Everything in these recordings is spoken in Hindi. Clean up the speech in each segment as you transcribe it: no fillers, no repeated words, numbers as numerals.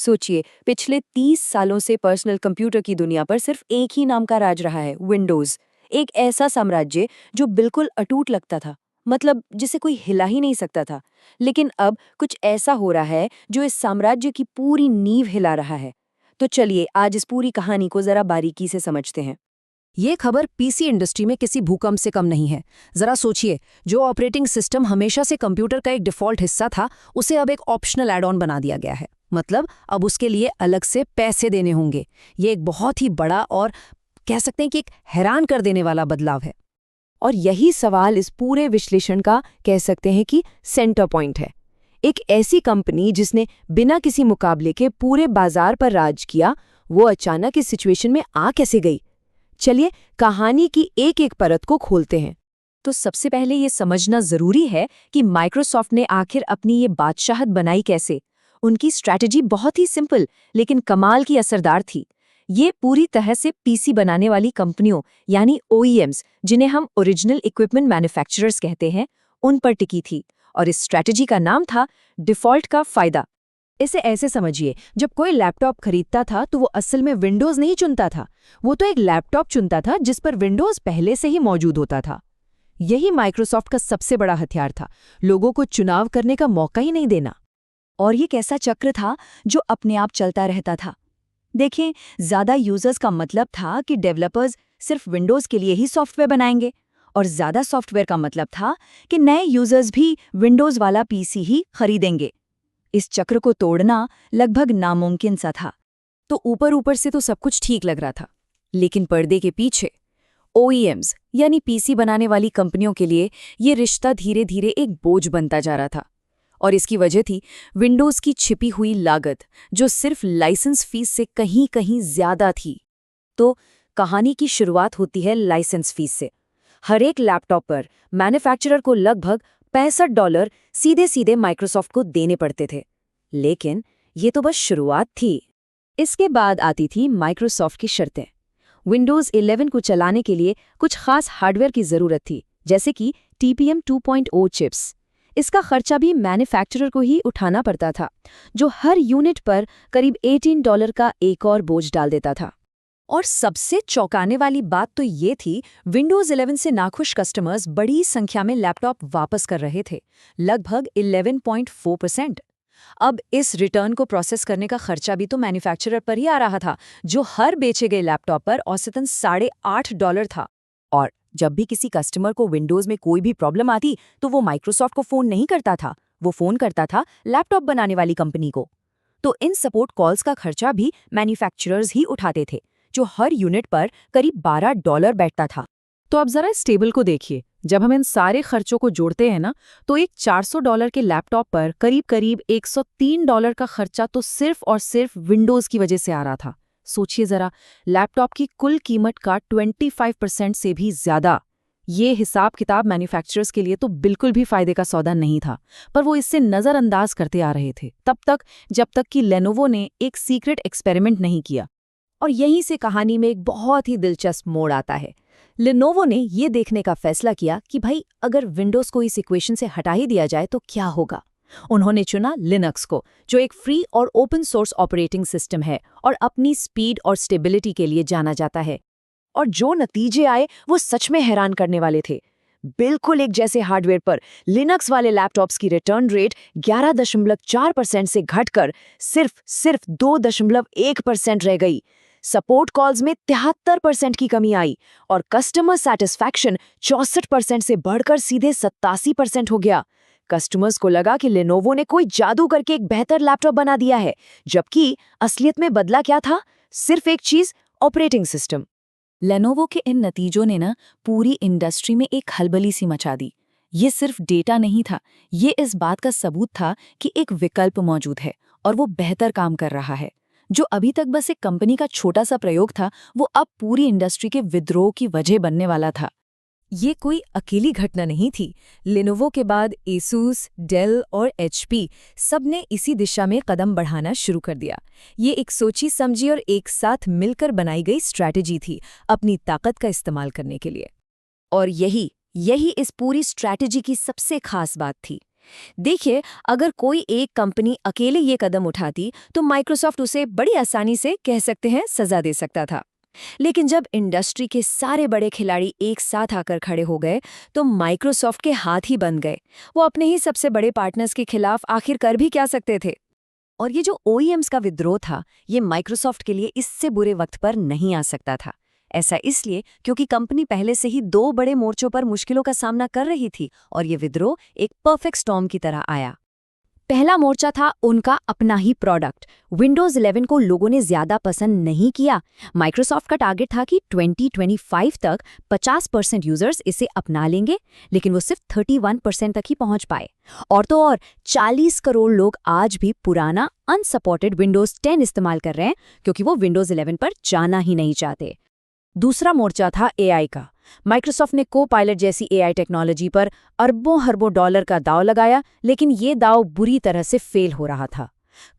सोचिए, पिछले 30 सालों से पर्सनल कंप्यूटर की दुनिया पर सिर्फ एक ही नाम का राज रहा है, विंडोज। एक ऐसा साम्राज्य जो बिल्कुल अटूट लगता था, मतलब जिसे कोई हिला ही नहीं सकता था। लेकिन अब कुछ ऐसा हो रहा है जो इस साम्राज्य की पूरी नींव हिला रहा है। तो चलिए आज इस पूरी कहानी को जरा बारीकी से समझते हैं। ये खबर पीसी इंडस्ट्री में किसी भूकंप से कम नहीं है। जरा सोचिए, जो ऑपरेटिंग सिस्टम हमेशा से कंप्यूटर का एक डिफॉल्ट हिस्सा था, उसे अब एक ऑप्शनल ऐड ऑन बना दिया गया है। मतलब अब उसके लिए अलग से पैसे देने होंगे। ये एक बहुत ही बड़ा और कह सकते हैं कि एक हैरान कर देने वाला बदलाव है। और यही सवाल इस पूरे विश्लेषण का कह सकते हैं कि सेंटर पॉइंट है। एक ऐसी कंपनी जिसने बिना किसी मुकाबले के पूरे बाजार पर राज किया, वो अचानक इस सिचुएशन में आ कैसे गई? चलिए कहानी की एक एक परत को खोलते हैं। तो सबसे पहले ये समझना जरूरी है कि माइक्रोसॉफ्ट ने आखिर अपनी ये बादशाहत बनाई कैसे। उनकी स्ट्रैटेजी बहुत ही सिंपल लेकिन कमाल की असरदार थी। ये पूरी तरह से पीसी बनाने वाली कंपनियों यानी OEMs, जिन्हें हम ओरिजिनल इक्विपमेंट मैन्युफैक्चरर्स कहते हैं, उन पर टिकी थी। और इस स्ट्रैटेजी का नाम था डिफॉल्ट का फायदा। इसे ऐसे समझिए, जब कोई लैपटॉप खरीदता था तो वो असल में विंडोज नहीं चुनता था, वो तो एक लैपटॉप चुनता था जिस पर विंडोज पहले से ही मौजूद होता था। यही माइक्रोसॉफ्ट का सबसे बड़ा हथियार था, लोगों को चुनाव करने का मौका ही नहीं देना। और ये कैसा चक्र था जो अपने आप चलता रहता था। देखें, ज्यादा यूजर्स का मतलब था कि डेवलपर्स सिर्फ विंडोज के लिए ही सॉफ्टवेयर बनाएंगे, और ज्यादा सॉफ्टवेयर का मतलब था कि नए यूजर्स भी विंडोज वाला पीसी ही खरीदेंगे। इस चक्र को तोड़ना लगभग नामुमकिन सा था। तो ऊपर ऊपर से तो सब कुछ ठीक लग रहा था, लेकिन पर्दे के पीछे OEMs यानी पीसी बनाने वाली कंपनियों के लिए ये रिश्ता धीरे धीरे एक बोझ बनता जा रहा था। और इसकी वजह थी विंडोज की छिपी हुई लागत, जो सिर्फ लाइसेंस फीस से कहीं कहीं ज्यादा थी। तो कहानी की शुरुआत होती है लाइसेंस फीस से। हर एक लैपटॉप पर मैन्युफैक्चरर को लगभग $65 सीधे सीधे माइक्रोसॉफ्ट को देने पड़ते थे। लेकिन ये तो बस शुरुआत थी। इसके बाद आती थी माइक्रोसॉफ्ट की शर्तें। विंडोज 11 को चलाने के लिए कुछ खास हार्डवेयर की जरूरत थी, जैसे कि TPM 2.0 चिप्स। इसका खर्चा भी मैन्युफैक्चरर को ही उठाना पड़ता था, जो हर यूनिट पर करीब $18 का एक और बोझ डाल देता था। और सबसे चौंकाने वाली बात तो ये थी, विंडोज 11 से नाखुश कस्टमर्स बड़ी संख्या में लैपटॉप वापस कर रहे थे, लगभग 11.4%। अब इस रिटर्न को प्रोसेस करने का खर्चा भी तो मैन्युफैक्चरर पर ही आ रहा था, जो हर बेचे गए लैपटॉप पर औसतन $8.5 था। और जब भी किसी कस्टमर को विंडोज में कोई भी प्रॉब्लम आती तो वो माइक्रोसॉफ्ट को फोन नहीं करता था, वो फोन करता था लैपटॉप बनाने वाली कंपनी को। तो इन सपोर्ट कॉल्स का खर्चा भी मैन्युफैक्चरर्स ही उठाते थे, जो हर यूनिट पर करीब $12 बैठता था। तो अब जरा इस टेबल को देखिए। जब हम इन सारे खर्चों को जोड़ते हैं ना, तो एक $400 के लैपटॉप पर करीब करीब $103 का खर्चा तो सिर्फ और सिर्फ विंडोज की वजह से आ रहा था। सोचिए जरा, लैपटॉप की कुल कीमत का 25% से भी ज्यादा। ये हिसाब किताब मैन्युफैक्चरर्स के लिए तो बिल्कुल भी फायदे का सौदा नहीं था, पर वो इससे नजरअंदाज करते आ रहे थे तब तक जब तक कि लेनोवो ने एक सीक्रेट एक्सपेरिमेंट नहीं किया। और यहीं से कहानी में एक बहुत ही दिलचस्प मोड़ आता है। लेनोवो ने ये देखने का फैसला किया कि भाई, अगर विंडोज को इस इक्वेशन से हटा ही दिया जाए तो क्या होगा। उन्होंने चुना लिनक्स को, जो एक फ्री और ओपन सोर्स ऑपरेटिंग सिस्टम है और अपनी स्पीड और स्टेबिलिटी के लिए जाना जाता है। और जो नतीजे आए वो सच में हैरान करने वाले थे। बिल्कुल एक जैसे हार्डवेयर पर लिनक्स वाले लैपटॉप्स की रिटर्न रेट 11.4% से घटकर सिर्फ 2.1% रह गई। सपोर्ट कॉल्स में 73% की कमी आई और कस्टमर सैटिस्फैक्शन 64% से बढ़कर सीधे 87% हो गया। कस्टमर्स को लगा कि लेनोवो ने कोई जादू करके एक बेहतर लैपटॉप बना दिया है, जबकि असलियत में बदला क्या था? सिर्फ एक चीज, ऑपरेटिंग सिस्टम। लेनोवो के इन नतीजों ने ना पूरी इंडस्ट्री में एक खलबली सी मचा दी। ये सिर्फ डेटा नहीं था, ये इस बात का सबूत था कि एक विकल्प मौजूद है और वो बेहतर काम कर रहा है। जो अभी तक बस एक कंपनी का छोटा सा प्रयोग था, वो अब पूरी इंडस्ट्री के विद्रोह की वजह बनने वाला था। ये कोई अकेली घटना नहीं थी। लेनोवो के बाद एसूस, डेल और HP सबने इसी दिशा में कदम बढ़ाना शुरू कर दिया। ये एक सोची समझी और एक साथ मिलकर बनाई गई स्ट्रैटेजी थी, अपनी ताकत का इस्तेमाल करने के लिए। और यही इस पूरी स्ट्रैटेजी की सबसे खास बात थी। देखिए, अगर कोई एक कंपनी अकेले ये कदम उठाती तो माइक्रोसॉफ्ट उसे बड़ी आसानी से कह सकते हैं सजा दे सकता था। लेकिन जब इंडस्ट्री के सारे बड़े खिलाड़ी एक साथ आकर खड़े हो गए तो माइक्रोसॉफ्ट के हाथ ही बंद गए। वो अपने ही सबसे बड़े पार्टनर्स के खिलाफ आखिर कर भी क्या सकते थे। और ये जो OEMs का विद्रोह था, ये माइक्रोसॉफ्ट के लिए इससे बुरे वक्त पर नहीं आ सकता था। ऐसा इसलिए क्योंकि कंपनी पहले से ही 2 बड़े मोर्चों पर मुश्किलों का सामना कर रही थी और ये विद्रोह एक परफेक्ट स्टॉर्म की तरह आया। पहला मोर्चा था उनका अपना ही प्रोडक्ट। विंडोज 11 को लोगों ने ज्यादा पसंद नहीं किया। माइक्रोसॉफ्ट का टारगेट था कि 2025 तक 50% यूजर्स इसे अपना लेंगे, लेकिन वो सिर्फ 31% तक ही पहुंच पाए। और तो और 40 करोड़ लोग आज भी पुराना अनसपोर्टेड विंडोज 10 इस्तेमाल कर रहे हैं क्योंकि वो विंडोज 11 पर जाना ही नहीं चाहते। दूसरा मोर्चा था AI का। माइक्रोसॉफ्ट ने को-पायलट जैसी AI टेक्नोलॉजी पर अरबों $1 का दांव लगाया, लेकिन ये दांव बुरी तरह से फेल हो रहा था।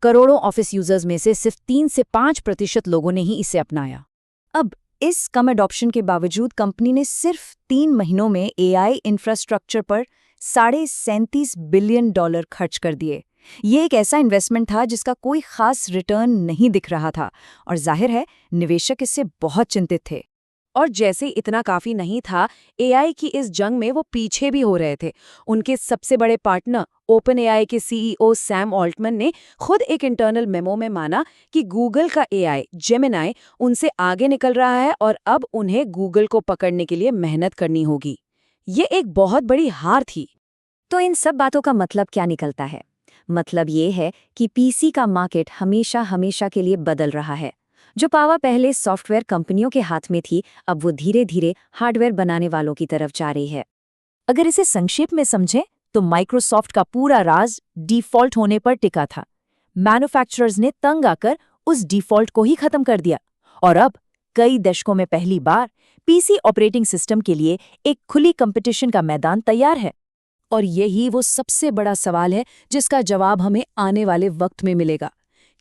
करोड़ों ऑफिस यूजर्स में से सिर्फ 3 से 5% लोगों ने ही इसे अपनाया। अब इस कम एडॉप्शन के बावजूद कंपनी ने सिर्फ 3 महीनों में AI इंफ्रास्ट्रक्चर पर $37 बिलियन खर्च कर दिए। ये एक ऐसा इन्वेस्टमेंट था जिसका कोई खास रिटर्न नहीं दिख रहा था और जाहिर है निवेशक इससे बहुत चिंतित थे। और जैसे इतना काफी नहीं था, AI की इस जंग में वो पीछे भी हो रहे थे। उनके सबसे बड़े पार्टनर OpenAI के CEO सैम ऑल्टमैन ने खुद एक इंटरनल मेमो में माना कि गूगल का AI जेमिनी उनसे आगे निकल रहा है और अब उन्हें गूगल को पकड़ने के लिए मेहनत करनी होगी। ये एक बहुत बड़ी हार थी। तो इन सब बातों का मतलब क्या निकलता है? मतलब ये है कि PC का मार्केट हमेशा के लिए बदल रहा है। जो पावर पहले सॉफ्टवेयर कंपनियों के हाथ में थी, अब वो धीरे धीरे हार्डवेयर बनाने वालों की तरफ जा रही है। अगर इसे संक्षेप में समझें तो माइक्रोसॉफ्ट का पूरा राज डिफॉल्ट होने पर टिका था। मैन्युफैक्चरर्स ने तंग आकर उस डिफॉल्ट को ही खत्म कर दिया और अब कई दशकों में पहली बार PC ऑपरेटिंग सिस्टम के लिए एक खुली कंपटीशन का मैदान तैयार है। और यही वो सबसे बड़ा सवाल है जिसका जवाब हमें आने वाले वक्त में मिलेगा।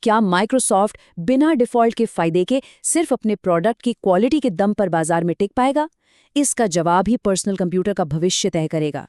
क्या माइक्रोसॉफ्ट बिना डिफ़ॉल्ट के फायदे के सिर्फ अपने प्रोडक्ट की क्वालिटी के दम पर बाजार में टिक पाएगा? इसका जवाब ही पर्सनल कंप्यूटर का भविष्य तय करेगा।